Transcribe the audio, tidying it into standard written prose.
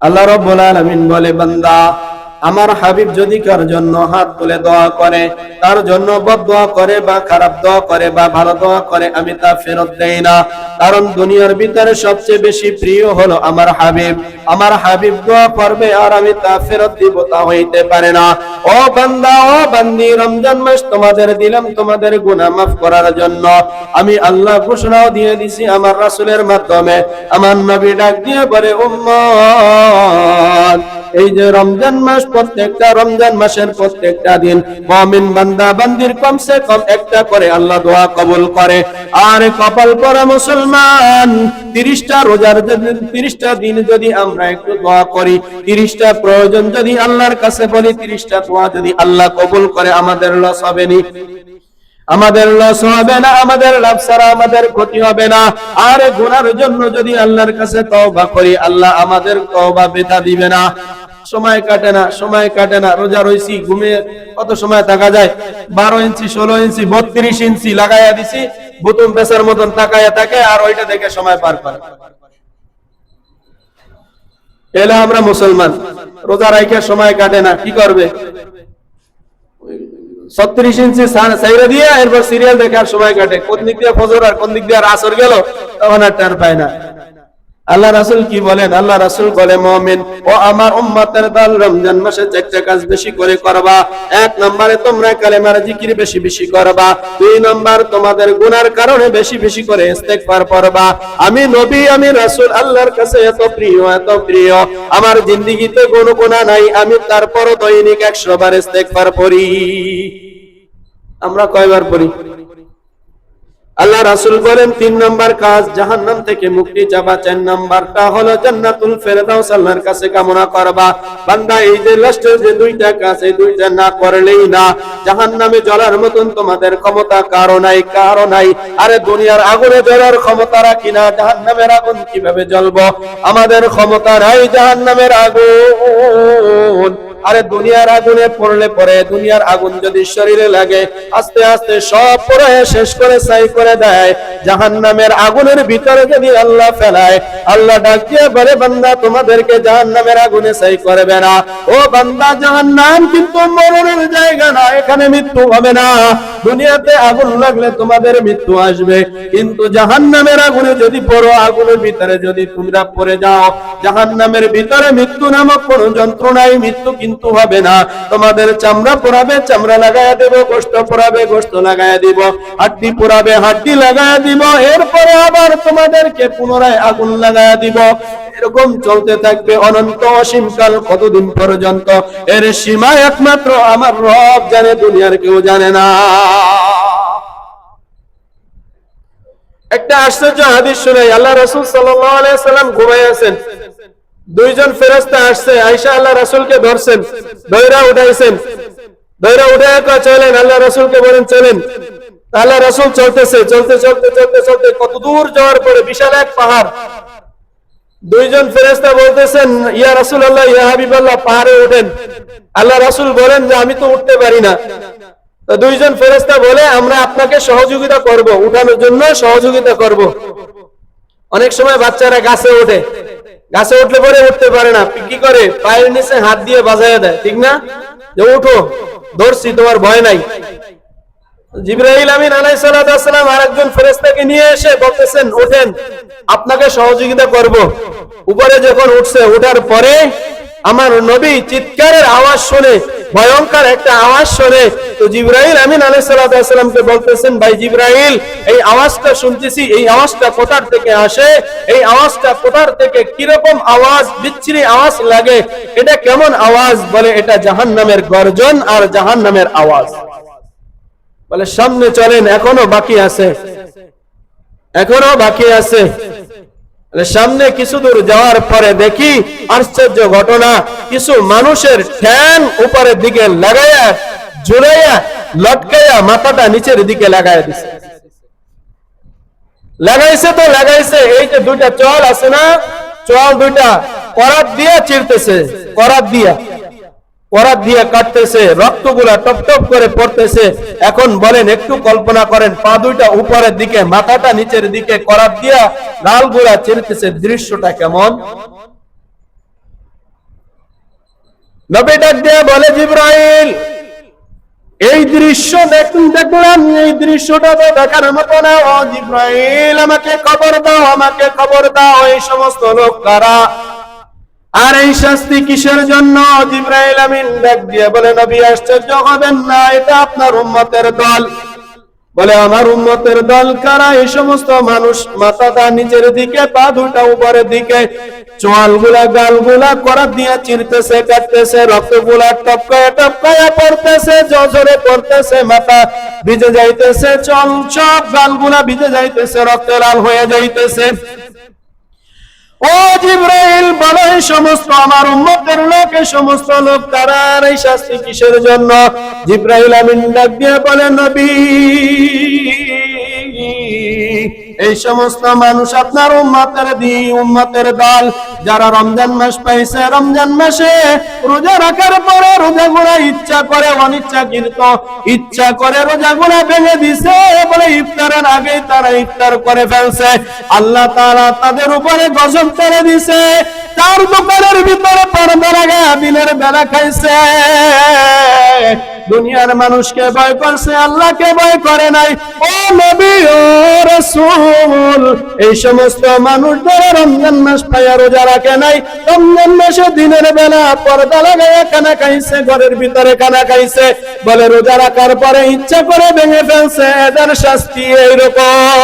আল্লাহ রাব্বুল আলামিন বলে, বান্দা আমার হাবিব যদি কার জন্য হাত তুলে দোয়া করে, তার জন্য বদদোয়া করে বা খারাপ দোয়া করে বা ভালো দোয়া করে, আমি তা ফেরত দেই না। কারণ দুনিয়ার ভিতরে সবচেয়ে বেশি প্রিয় হলো আমার হাবিব। আমার হাবিব দোয়া করবে আর আমি তা ফেরত দিব, তা হইতে পারে না। ও বান্দা, ও বান্দি, রমজান মাস তোমাদের দিলাম তোমাদের গুনাহ মাফ করার জন্য। আমি আল্লাহ ঘোষণাও দিয়ে দিছি আমার রাসূলের মাধ্যমে। আমার নবী ডাক দিয়ে বলে, উম্মত, এই যে রমজান মাস, প্রত্যেকটা রমজান মাসের প্রত্যেকটা দিন মুমিন বান্দা বান্দির কমসে কম একটা করে আল্লাহ দোয়া কবুল করে। আর কপাল পরা মুসলমান, 30টা রোজার 30টা দিন যদি আমরা একটু দোয়া করি, 30টা প্রয়োজন যদি আল্লাহর কাছে বলি, 30টা দোয়া যদি আল্লাহ কবুল করে, আমাদের লস হবে না, আমাদের লস হবে না, আমাদের লাভ ছাড়া আমাদের ক্ষতি হবে না। আর গুনার জন্য যদি আল্লাহর কাছে তওবা করি, আল্লাহ আমাদের তওবা বেতা দিবে না। সময় কাটে না, সময় কাটে না। রোজা রইছি, ঘুমে কত সময় থাকা যায়, 12 ইঞ্চি 16 ইঞ্চি 32 ইঞ্চি লাগাইয়া দিছি, বুতুম পেছার মতন তাকায়া থাকে আর ওইটা দেখে সময় পার করে। এলা আমরা মুসলমান, রোজা রাইখা সময় কাটে না, কি করবে? 36 ইঞ্চি সাইরা দিয়ে এরপর সিরিয়াল দেখার সময় কাটে। কোন দিক দিয়ে ফজর আর কোন দিক দিয়ে আসর গেল তখন আর টের পায় না। আল্লাহ রাসূল কি বলেন? আল্লাহ রাসূল বলে, মুমিন ও আমার উম্মতের দল, রমজান মাসে চারটা কাজ বেশি করে করবা। 1 নম্বরে তোমরা কালেমার জিকির বেশি বেশি করবা। 2 নম্বর তোমাদের গুনার কারণে বেশি বেশি করে ইস্তেগফার করবা। আমি নবী, আমি রাসূল আল্লাহর কাছে এত প্রিয়, এত প্রিয়, আমার জিন্দেগিতে কোনো গুনাহ নাই, আমি তারপরও দৈনিক 100 বার ইস্তেগফার পড়ি। আমরা কয়বার পড়ি? আল্লাহ রাসূল বলেন 3 নম্বর কাজ জাহান্নাম থেকে মুক্তি চাওয়া। 4 নম্বরটা হলো জান্নাতুল ফেরদাউস আল্লাহর কাছে কামনা করবা। বান্দা, এই যে লাস্টের যে 2টা কাজ, এই 2টা না করলেই না, জাহান্নামে জ্বলার মতন তোমাদের ক্ষমতা কারো নাই, কারো নাই। আরে দুনিয়ার আগুনে জ্বলার ক্ষমতা রাখি না, জাহান্নামের আগুন কিভাবে জ্বলবো? আমাদের ক্ষমতা নাই জাহান্নামের আগুন। আরে দুনিয়ার আগুনে পড়লে পরে, দুনিয়ার আগুন যদি শরীরে লাগে, আস্তে আস্তে সব পরে শেষ করে ছাই করে দেয়। জাহান্নামের আগুনের ভিতরে যদি আল্লাহ ফেলায়, আল্লাহ ডাক দিয়ে বলে, বান্দা তোমাদেরকে জাহান্নামের আগুনে ছাই করবে না। ও বান্দা, জাহান্নাম কিন্তু মরণের জায়গা না, এখানে মৃত্যু হবে না। দুনিয়াতে আগুন লাগলে তোমাদের মৃত্যু আসবে, কিন্তু জাহান্নামের আগুনে যদি পড়ো, আগুনের ভিতরে যদি তোমরা পড়ে যাও, জাহান্নামের ভিতরে মৃত্যু নামক কোনো যন্ত্রণাই, মৃত্যু কিন্তু হবে না। তোমাদের চামড়া পোড়াবে, চামড়া লাগায়া দেব, গোশত পোড়াবে, গোশত লাগায়া দিব, হাড্ডি পোড়াবে, হাড্ডি লাগায়া দিব, এরপরে আবার তোমাদেরকে পুনরায় আগুন লাগায়া দিব। এরকম চলতে থাকবে অনন্ত অসীমকাল। কতদিন পর্যন্ত? এর সীমা একমাত্র আমার রব জানে, দুনিয়ার কেউ জানে না। একটা আশ্চর্য হাদিস শুনাই। আল্লাহ রাসূল সাল্লাল্লাহু আলাইহি সাল্লাম ঘুমায় আছেন, 2 জন ফেরেশতা আসছে, আয়েশা আল্লাহ রাসূলকে ধরছেন, দইরা উঠাইছেন, দইরা উঠায় চলেন, আল্লাহ রাসূলকে বলেন চলেন। আল্লাহ রাসূল চলতেছে, চলতে চলতে চলতে চলতে কত দূর যাওয়ার পরে বিশাল এক পাহাড়। 2 জন ফেরেশতা বলতেছেন, ইয়া রাসূলুল্লাহ, ইয়া হাবিবাল্লাহ, পাহাড়ে ওঠেন। আল্লাহ রাসূল বলেন যে আমি তো উঠতে পারি না। তো 2 জন ফেরেশতা বলে, আমরা আপনাকে সহযোগিতা করব, উঠানোর জন্য সহযোগিতা করব। অনেক সময় বাচ্চারা গাছে ওঠে, গাছে উঠলে পরে উঠতে পারে না, কি করে? পায়ের নিচে হাত দিয়ে বাজায় দেয়, ঠিক না? যে উঠো, ধরছি, তোমার ভয় নাই। জিবরাইল আমিন আলাইহিস সালাতু ওয়াস সালাম আরেকজন ফেরেশতাকে নিয়ে এসে বলতেছেন, ওঠেন, আপনাকে সহযোগিতা করব। উপরে যখন উঠছে, ওঠার পরে আমার নবী চিৎকারের আওয়াজ শুনে, ভয়ঙ্কর একটা আওয়াজ শুনে, তো জিবরাইল আমিন আলাইহিস সালাতু ওয়াস সালামকে বলতেছেন, ভাই জিবরাইল, এই আওয়াজটা শুনতেছি, এই আওয়াজটা কোথার থেকে আসে? এই আওয়াজটা কোথার থেকে, কিরকম আওয়াজ, বিচ্ছিরি আওয়াজ লাগে, এটা কেমন আওয়াজ? বলে, এটা জাহান্নামের গর্জন আর জাহান্নামের আওয়াজ। বলে, সামনে চলেন, এখনো বাকি আছে, এখনো বাকি আছে। সামনে কিছু দূর যাওয়ার পরে দেখি আশ্চর্য ঘটনা, কিছু মানুষের ঠ্যাং উপরের দিকে লাগাইয়া, ঝুলাইয়া, লটকাইয়া, মাথাটা নিচের দিকে লাগাইয়া দিছে। লাগাইছে তো লাগাইছে, এই যে 2টা চল আছে না, চল 2টা করাত দিয়ে চিরতেছে, করাত দিয়া কাটতেছে, রক্তগুলা টপ টপ করে পড়তেছে। এখন বলেন, একটু কল্পনা করেন, পা 2টা উপরের দিকে, মাথাটা নিচের দিকে, করাত দিয়া লালগুলা চিরতেছে, দৃশ্যটা কেমন? নবী ডাক দিয়ে বলে, জিবরাইল, এই দৃশ্য দেখলাম, এই দৃশ্যটা তো দেখার মতো না। ও জিবরাইল, আমাকে খবর দাও, আমাকে খবর দাও, এই সমস্ত লোক কারা, আর এই শাস্তি কিসের জন্য? জিবরাইল আমিন ডাক দিয়ে বলে, নবী আশ্চর্য হবেন না, এটা আপনার উম্মতের দল। বলে, আমার উম্মতের দল কারা? এই সমস্ত মানুষ মাথাটা নিচের দিকে, পা দুটা উপরের দিকে, চোয়ালগুলা গালগুলা করাত দিয়ে চিরতেছে, কাটতেছে, রক্তগুলা টপকায় টপকায় পড়তেছে, জজরে পড়তেছে, মাথা ভিজে যাইতেছে, চল সব গালগুলা ভিজে যাইতেছে, রক্তে লাল হয়ে যাইতেছে। ও জিবরাইল, বলো, এই সমস্ত আমার উম্মতের লোক, এই সমস্ত লোক তারা, এই শাস্তি কিসের জন্য? জিবরাইল আমিন ডাক দিয়ে বলে, নবী, এই সমস্ত মানুষ আপনার উম্মতের দল, যারা রমজান মাস পাইছে, রমজান মাসে রোজা রাখার পরে রোজাগুলা ইচ্ছা করে অনিচ্ছাকৃত ইচ্ছা করে রোজাগুলা ভেঙে দিছে, বলে ইফতারের আগে তারা ইফতার করে ফেলছে। আল্লাহ তাআলা তাদের উপরে গজব ছেড়ে দিছে। তার দোকানের ভিতরে পর্দা লাগা দিনের বেলা খাইছে, দুনিয়ার মানুষকে ভয় করছে, আল্লাহকে ভয় করে নাই। ও নবী, ও রাসূল, এই সমস্ত মানুষ যারা রমজান মাস পাইয়া রোজা রাখে নাই, রমজান মাসে দিনের বেলা পর্দা লাগাইয়া খানা খাইছে, ঘরের ভিতরে খানা খাইছে, বলে রোজা রাখার পরে ইচ্ছা করে ভেঙে ফেলছে, এদের শাস্তি এইরকম।